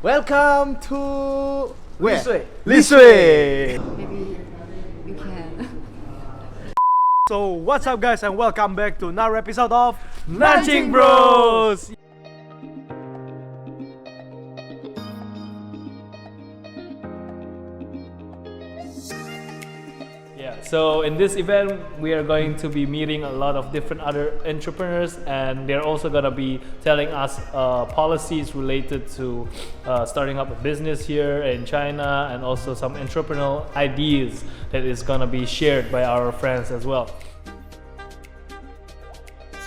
Welcome to where? Li Shui. Maybe you can. So what's up guys, and welcome back to another episode of Nanjing Bros. So in this event, we are going to be meeting a lot of different other entrepreneurs, and they're also going to be telling us policies related to starting up a business here in China, and also some entrepreneurial ideas that is going to be shared by our friends as well.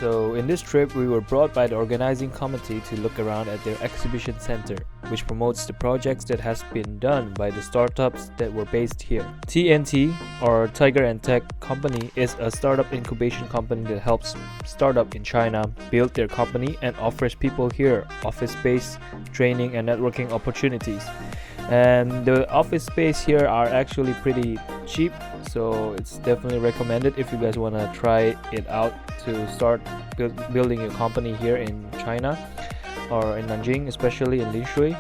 So in this trip, we were brought by the organizing committee to look around at their exhibition center, which promotes the projects that has been done by the startups that were based here. TNT, or Tiger and Tech Company, is a startup incubation company that helps startups in China build their company and offers people here office space, training and networking opportunities. And the office space here are actually pretty cheap, so it's definitely recommended if you guys want to try it out to start building your company here in China or in Nanjing, especially in Li Shui.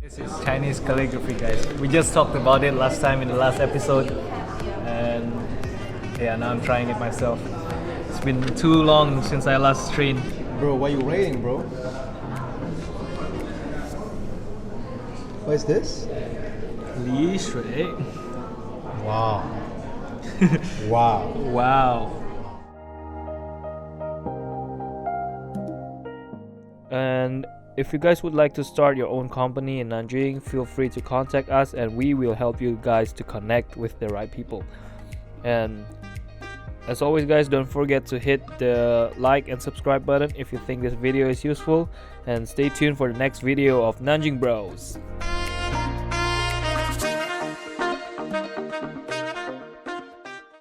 This is Chinese calligraphy, guys. We just talked about it last time in the last episode, and yeah, now I'm trying it myself. It's been too long since I last trained. Bro, what are you rating, bro? What is this? Li Shui. Wow. Wow. Wow. And if you guys would like to start your own company in Nanjing, feel free to contact us and we will help you guys to connect with the right people. And as always guys, don't forget to hit the like and subscribe button if you think this video is useful, and stay tuned for the next video of Nanjing Bros.